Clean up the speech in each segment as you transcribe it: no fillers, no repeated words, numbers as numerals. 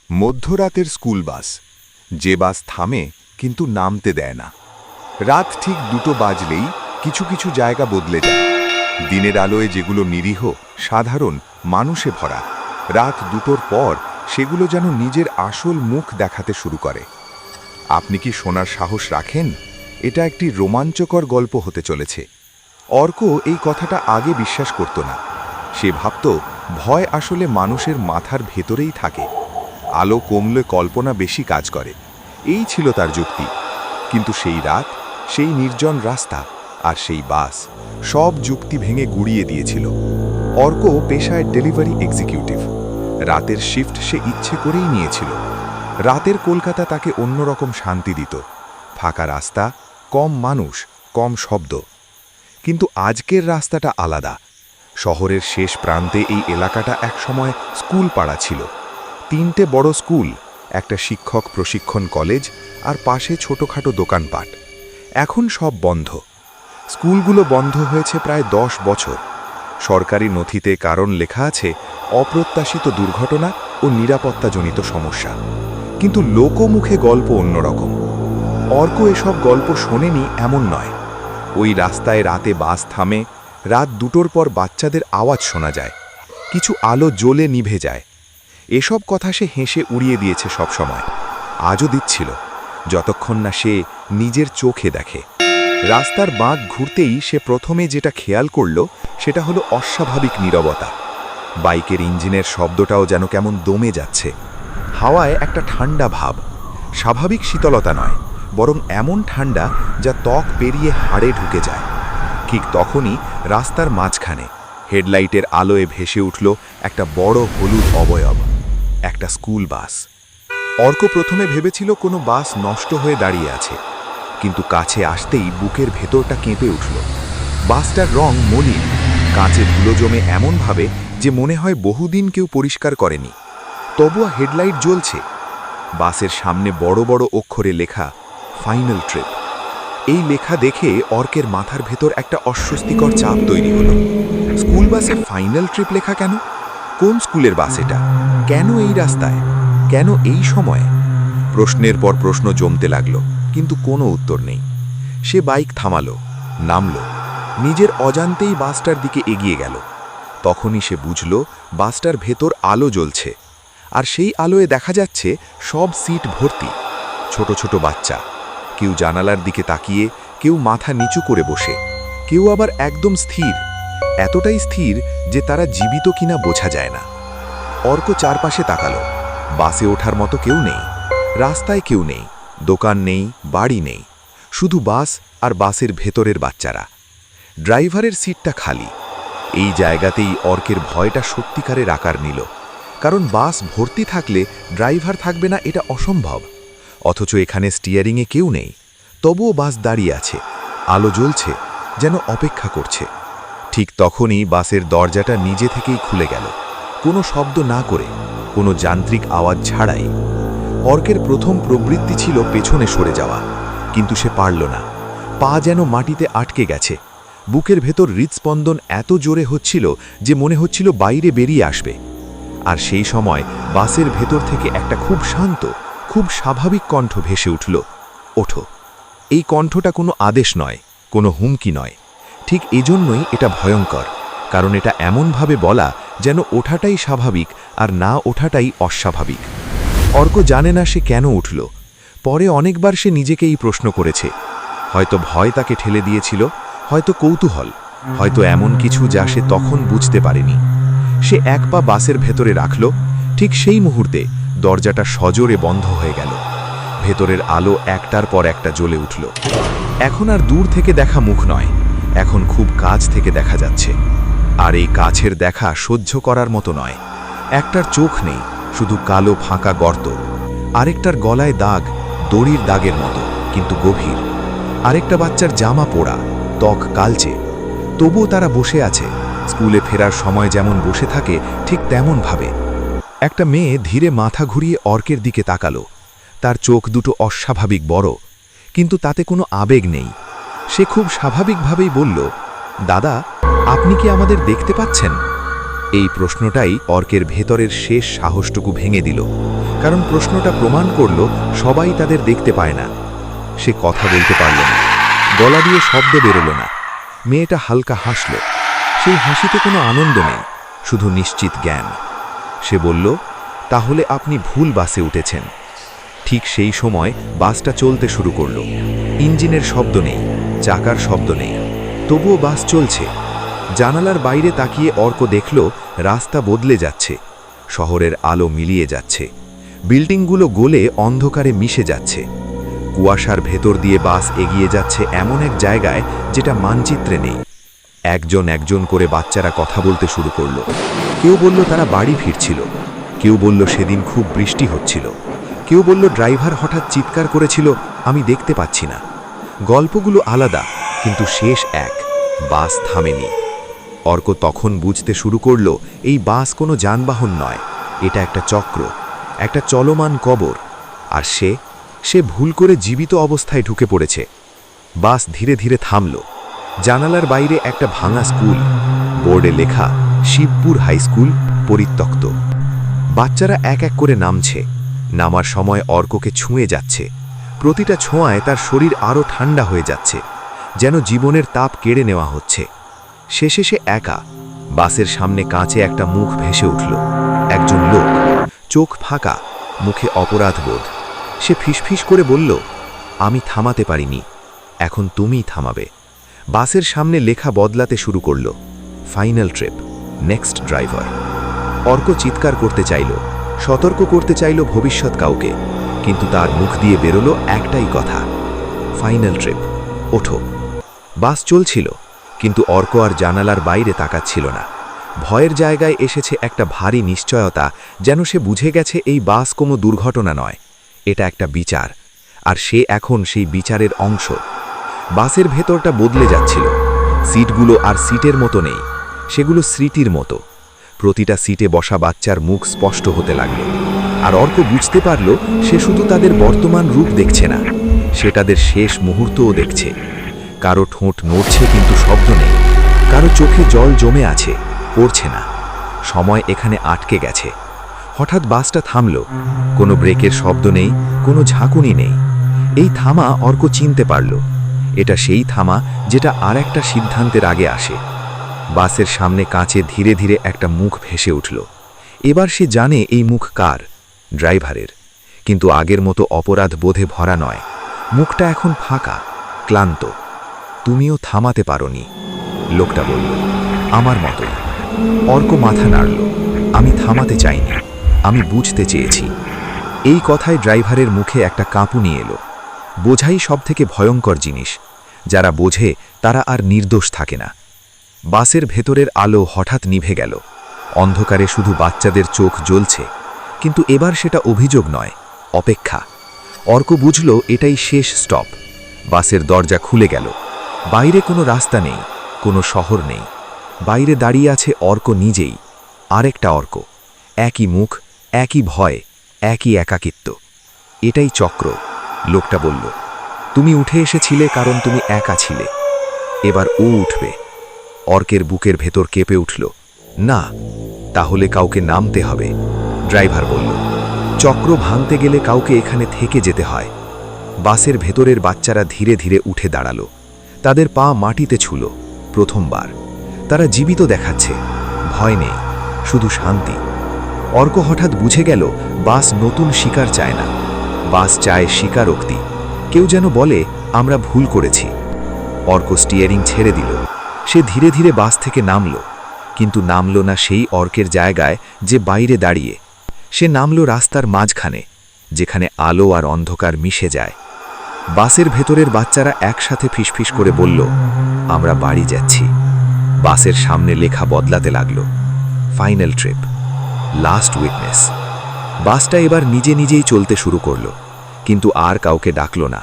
মধ্যরাতের school bus, যে বাস থামে কিন্তু নামতে দেয় না। রাত ঠিক 2টো বাজলেই কিছু কিছু জায়গা বদলে যায়। দিনের আলোয় যেগুলো নিরীহ সাধারণ মানুষে ভরা, রাত 2টোর পর সেগুলো যেন নিজের আসল মুখ দেখাতে শুরু করে। আপনি কি শোনার সাহস রাখেন? এটা একটি রোমাঞ্চকর গল্প হতে চলেছে। অর্ক এই কথাটা আগে বিশ্বাস করত না। সে ভাবত ভয় আসলে মানুষের মাথার ভেতরেই থাকে, আলো কমলে কল্পনা বেশি কাজ করে, এই ছিল তার যুক্তি। কিন্তু সেই রাত, সেই নির্জন রাস্তা আর সেই বাস সব যুক্তি ভেঙে গুড়িয়ে দিয়েছিল। অর্ক পেশায় ডেলিভারি এক্সিকিউটিভ। রাতের শিফট সে ইচ্ছে করেই নিয়েছিল। রাতের কলকাতা তাকে অন্যরকম শান্তি দিত। ফাঁকা রাস্তা, কম মানুষ, কম শব্দ। কিন্তু আজকের রাস্তাটা আলাদা। শহরের শেষ প্রান্তে এই এলাকাটা একসময় স্কুল পাড়া ছিল। 3টে বড় স্কুল, একটা শিক্ষক প্রশিক্ষণ কলেজ আর পাশে ছোটখাটো দোকানপাট। এখন সব বন্ধ। স্কুলগুলো বন্ধ হয়েছে প্রায় 10 বছর। সরকারি নথিতে কারণ লেখা আছে অপ্রত্যাশিত দুর্ঘটনা ও নিরাপত্তাজনিত সমস্যা। কিন্তু লোকমুখে গল্প অন্যরকম। অর্ক এসব গল্প শোনেনি এমন নয়। ওই রাস্তায় রাতে বাস থামে, রাত 2টোর পর বাচ্চাদের আওয়াজ শোনা যায়, কিছু আলো জ্বলে নিভে যায়। এসব কথা সে হেসে উড়িয়ে দিয়েছে সব সময়, আজও দিচ্ছিল, যতক্ষণ না সে নিজের চোখে দেখে। রাস্তার বাঁক ঘুরতেই সে প্রথমে যেটা খেয়াল করল সেটা হলো অস্বাভাবিক নীরবতা। বাইকের ইঞ্জিনের শব্দটাও যেন কেমন দমে যাচ্ছে। হাওয়ায় একটা ঠান্ডা ভাব, স্বাভাবিক শীতলতা নয়, বরং এমন ঠান্ডা যা ত্বক পেরিয়ে হাড়ে ঢুকে যায়। ঠিক তখনই রাস্তার মাঝখানে হেডলাইটের আলোয় ভেসে উঠল একটা বড় হলুদ অবয়ব, একটা স্কুল বাস। অর্ক প্রথমে ভেবেছিল কোনো বাস নষ্ট হয়ে দাঁড়িয়ে আছে, কিন্তু কাছে আসতেই বুকের ভেতরটা কেঁপে উঠল। বাসটার রং মলিন, কাঁচে ধুলো জমে এমনভাবে যে মনে হয় বহুদিন কেউ পরিষ্কার করেনি। তবুও হেডলাইট জ্বলছে। বাসের সামনে বড় বড় অক্ষরে লেখা ফাইনাল ট্রিপ। এই লেখা দেখে অর্কের মাথার ভেতর একটা অস্বস্তিকর চাপ তৈরি হলো। স্কুল বাসে ফাইনাল ট্রিপ লেখা কেন? কোন স্কুলের বাস এটা? কেন এই রাস্তায়? কেন এই সময়ে? প্রশ্নের পর প্রশ্ন জমতে লাগলো, কিন্তু কোনো উত্তর নেই। সে বাইক থামালো, নামলো, নিজের অজান্তেই বাসটার দিকে এগিয়ে গেল। তখনই সে বুঝল বাসটার ভেতর আলো জ্বলছে, আর সেই আলোয় দেখা যাচ্ছে সব সিট ভর্তি, ছোট ছোট বাচ্চা। কেউ জানালার দিকে তাকিয়ে, কেউ মাথা নিচু করে বসে, কেউ আবার একদম স্থির, এতটাই স্থির যে তারা জীবিত কিনা বোঝা যায় না। অর্ক চারপাশে তাকালো। বাসে ওঠার মতো কেউ নেই, রাস্তায় কেউ নেই, দোকান নেই, বাড়ি নেই, শুধু বাস আর বাসের ভেতরের বাচ্চারা। ড্রাইভারের সিটটা খালি। এই জায়গাতেই অর্কের ভয়টা সত্যিকারের আকার নিল, কারণ বাস ভর্তি থাকলে ড্রাইভার থাকবে না এটা অসম্ভব। অথচ এখানে স্টিয়ারিংয়ে কেউ নেই, তবুও বাস দাঁড়িয়ে আছে, আলো জ্বলছে, যেন অপেক্ষা করছে। ঠিক তখনই বাসের দরজাটা নিজে থেকেই খুলে গেল, কোনো শব্দ না করে, কোনো যান্ত্রিক আওয়াজ ছাড়াই। অর্কের প্রথম প্রবৃত্তি ছিল পেছনে সরে যাওয়া, কিন্তু সে পারল না। পা যেন মাটিতে আটকে গেছে। বুকের ভেতর হৃদস্পন্দন এত জোরে হচ্ছিল যে মনে হচ্ছিল বাইরে বেরিয়ে আসবে। আর সেই সময় বাসের ভেতর থেকে একটা খুব শান্ত, খুব স্বাভাবিক কণ্ঠ ভেসে উঠল, ওঠো। এই কণ্ঠটা কোনো আদেশ নয়, কোনো হুমকি নয়। ঠিক এজন্যই এটা ভয়ঙ্কর, কারণ এটা এমনভাবে বলা যেন ওঠাটাই স্বাভাবিক আর না ওঠাটাই অস্বাভাবিক। অর্ক জানে না সে কেন উঠল। পরে অনেকবার সে নিজেকে এই প্রশ্ন করেছে। হয়তো ভয় তাকে ঠেলে দিয়েছিল, হয়তো কৌতূহল, হয়তো এমন কিছু যা সে তখন বুঝতে পারেনি। সে এক পা বাসের ভেতরে রাখল। ঠিক সেই মুহূর্তে দরজাটা সজোরে বন্ধ হয়ে গেল। ভেতরের আলো একটার পর একটা জ্বলে উঠল। এখন আর দূর থেকে দেখা মুখ নয়, এখন খুব কাছ থেকে দেখা যাচ্ছে। আর এই কাছের দেখা সহ্য করার মতো নয়। একটার চোখ নেই, শুধু কালো ফাঁকা গর্ত। আরেকটার গলায় দাগ, দড়ির দাগের মতো, কিন্তু গভীর। আরেকটা বাচ্চার জামা পোড়া, ত্বক কালচে। তবুও তারা বসে আছে, স্কুলে ফেরার সময় যেমন বসে থাকে ঠিক তেমন ভাবে। একটা মেয়ে ধীরে মাথা ঘুরিয়ে অর্কের দিকে তাকালো। তার চোখ দুটো অস্বাভাবিক বড়, কিন্তু তাতে কোনো আবেগ নেই। সে খুব স্বাভাবিকভাবেই বলল, দাদা, আপনি কি আমাদের দেখতে পাচ্ছেন? এই প্রশ্নটাই অর্কের ভেতরের শেষ সাহসটুকু ভেঙে দিল। কারণ প্রশ্নটা প্রমাণ করল সবাই তাদের দেখতে পায় না। সে কথা বলতে পারল না, গলা দিয়ে শব্দ বেরোল না। মেয়েটা হালকা হাসল। সেই হাসিতে কোনো আনন্দ নেই, শুধু নিশ্চিত জ্ঞান। সে বলল, তাহলে আপনি ভুল বাসে উঠেছেন। ঠিক সেই সময় বাসটা চলতে শুরু করল। ইঞ্জিনের শব্দ নেই, চাকার শব্দ নেই, তবুও বাস চলছে। জানালার বাইরে তাকিয়ে অর্ক দেখল রাস্তা বদলে যাচ্ছে, শহরের আলো মিলিয়ে যাচ্ছে, বিল্ডিংগুলো গলে অন্ধকারে মিশে যাচ্ছে। কুয়াশার ভেতর দিয়ে বাস এগিয়ে যাচ্ছে এমন এক জায়গায় যেটা মানচিত্রে নেই। একজন একজন করে বাচ্চারা কথা বলতে শুরু করল। কেউ বলল তারা বাড়ি ফিরছিল, কেউ বলল সেদিন খুব বৃষ্টি হচ্ছিল, কেউ বলল ড্রাইভার হঠাৎ চিৎকার করেছিল, আমি দেখতে পাচ্ছি না। গল্পগুলো আলাদা, কিন্তু শেষ এক, বাস থামেনি। অর্ক তখন বুঝতে শুরু করল এই বাস কোনো যানবাহন নয়, এটা একটা চক্র, একটা চলমান কবর। আর সে ভুল করে জীবিত অবস্থায় ঢুকে পড়েছে। বাস ধীরে ধীরে থামল। জানালার বাইরে একটা ভাঙা স্কুল, বোর্ডে লেখা শিবপুর হাই স্কুল, পরিত্যক্ত। বাচ্চারা এক এক করে নামছে। নামার সময় অর্ককে ছুঁয়ে যাচ্ছে। প্রতিটা ছোঁয়ায় তার শরীর আরও ঠান্ডা হয়ে যাচ্ছে, যেন জীবনের তাপ কেড়ে নেওয়া হচ্ছে। শেষে সে একা। বাসের সামনে কাঁচে একটা মুখ ভেসে উঠল। একজন লোক, চোখ ফাঁকা, মুখে অপরাধবোধ। সে ফিসফিস করে বলল, আমি থামাতে পারিনি, এখন তুমিই থামাবে। বাসের সামনে লেখা বদলাতে শুরু করল, final trip, next driver. Arka চিৎকার করতে চাইল, সতর্ক করতে চাইল ভবিষ্যৎ কাউকে, কিন্তু তার মুখ দিয়ে বেরোলো একটাই কথা, ফাইনাল ট্রিপ, ওঠো। বাস চলছিল, কিন্তু অর্ক আর জানালার বাইরে তাকাচ্ছিল না। ভয়ের জায়গায় এসেছে একটা ভারী নিশ্চয়তা, যেন সে বুঝে গেছে এই বাস কোনো দুর্ঘটনা নয়, এটা একটা বিচার, আর সে এখন সেই বিচারের অংশ। বাসের ভেতরটা বদলে যাচ্ছিল। সিটগুলো আর সিটের মতো নেই, সেগুলো স্মৃতির মতো। প্রতিটা সিটে বসা বাচ্চার মুখ স্পষ্ট হতে লাগল। আর অর্ক বুঝতে পারল সে শুধু তাদের বর্তমান রূপ দেখছে না, সে তাদের শেষ মুহূর্তও দেখছে। কারো ঠোঁট নড়ছে কিন্তু শব্দ নেই, কারো চোখে জল জমে আছে, পড়ছে না। সময় এখানে আটকে গেছে। হঠাৎ বাসটা থামল। কোনো ব্রেকের শব্দ নেই, কোনো ঝাঁকুনি নেই। এই থামা অর্ক চিনতে পারল। এটা সেই থামা যেটা আর একটা সিদ্ধান্তের আগে আসে। বাসের সামনে কাঁচে ধীরে ধীরে একটা মুখ ভেসে উঠল। এবার সে জানে এই মুখ কার, ড্রাইভারের। কিন্তু আগের মতো অপরাধ বোধে ভরা নয়। মুখটা এখন ফাঁকা, ক্লান্ত। তুমিও থামাতে পারোনি, লোকটা বলল, আমার মতোই। অর্ক মাথা নাড়ল, আমি থামাতে চাইনি, আমি বুঝতে চেয়েছি। এই কথায় ড্রাইভারের মুখে একটা কাঁপুনি এলো। বোঝাই সবথেকে ভয়ঙ্কর জিনিস। যারা বোঝে তারা আর নির্দোষ থাকে না। বাসের ভেতরের আলো হঠাৎ নিভে গেল। অন্ধকারে শুধু বাচ্চাদের চোখ জ্বলছে, কিন্তু এবার সেটা অভিযোগ নয়, অপেক্ষা। অর্ক বুঝল এটাই শেষ স্টপ। বাসের দরজা খুলে গেল। বাইরে কোনো রাস্তা নেই, কোনো শহর নেই। বাইরে দাঁড়িয়ে আছে অর্ক নিজেই, আরেকটা অর্ক। একই মুখ, একই ভয়, একই একাকিত্ব। এটাই চক্র, লোকটা বলল। তুমি উঠে এসেছিলে কারণ তুমি একা ছিলে, এবার ও উঠবে। অর্কের বুকের ভেতর কেঁপে উঠল। না, তাহলে কাউকে নামতে হবে, ড্রাইভার বলল। চক্র ভাঙতে গেলে কাউকে এখানে থেকে যেতে হয়। বাসের ভেতরের বাচ্চারা ধীরে ধীরে উঠে দাঁড়ালো। তাদের পা মাটিতে ছুল, প্রথমবার। তারা জীবিত দেখাচ্ছে, ভয় নেই, শুধু শান্তি। অর্ক হঠাৎ বুঝে গেল বাস নতুন শিকার চায় না, বাস চায় স্বীকারোক্তি। কেউ যেন বলে, আমরা ভুল করেছি। অর্ক স্টিয়ারিং ছেড়ে দিল। সে ধীরে ধীরে বাস থেকে নামল, কিন্তু নামল না সেই অর্কের জায়গায় যে বাইরে দাঁড়িয়ে। সে নামল রাস্তার মাঝখানে, যেখানে আলো আর অন্ধকার মিশে যায়। বাসের ভেতরের বাচ্চারা একসাথে ফিসফিস করে বলল, আমরা বাড়ি যাচ্ছি। বাসের সামনে লেখা বদলাতে লাগল, ফাইনাল ট্রিপ, লাস্ট উইটনেস। বাসটা এবার নিজে নিজেই চলতে শুরু করল, কিন্তু আর কাউকে ডাকল না।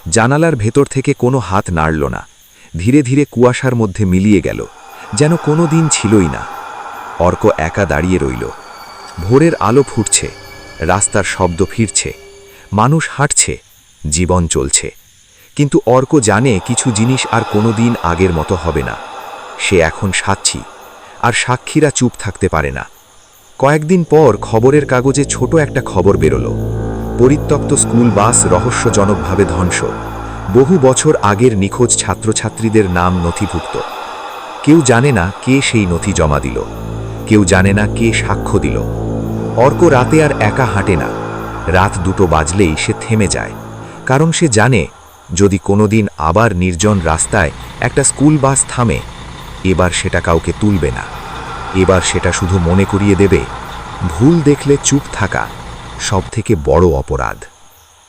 জানালার ভেতর থেকে কোনো হাত নাড়ল না। ধীরে ধীরে কুয়াশার মধ্যে মিলিয়ে গেল, যেন কোনো দিন ছিলই না। অর্ক একা দাঁড়িয়ে রইল। ভোরের আলো ফুটছে, রাস্তার শব্দ ফিরছে, মানুষ হাঁটছে, জীবন চলছে। কিন্তু অর্ক জানে কিছু জিনিস আর কোনো দিন আগের মতো হবে না। সে এখন সাক্ষী, আর সাক্ষীরা চুপ থাকতে পারে না। কয়েকদিন পর খবরের কাগজে ছোট একটা খবর বেরোলো। পরিত্যক্ত স্কুল বাস রহস্যজনকভাবে ধ্বংস। বহু বছর আগের নিখোঁজ ছাত্রছাত্রীদের নাম নথিভুক্ত। কেউ জানে না কে সেই নথি জমা দিল, কেউ জানে না কে সাক্ষ্য দিল। অর্ক রাতে আর একা হাঁটে না। রাত 2টো বাজলেই সে থেমে যায়, কারণ সে জানে যদি কোনোদিন আবার নির্জন রাস্তায় একটা স্কুল বাস থামে, এবার সেটা কাউকে তুলবে না। এবার সেটা শুধু মনে করিয়ে দেবে, ভুল দেখলে চুপ থাকা সবথেকে বড় অপরাধ।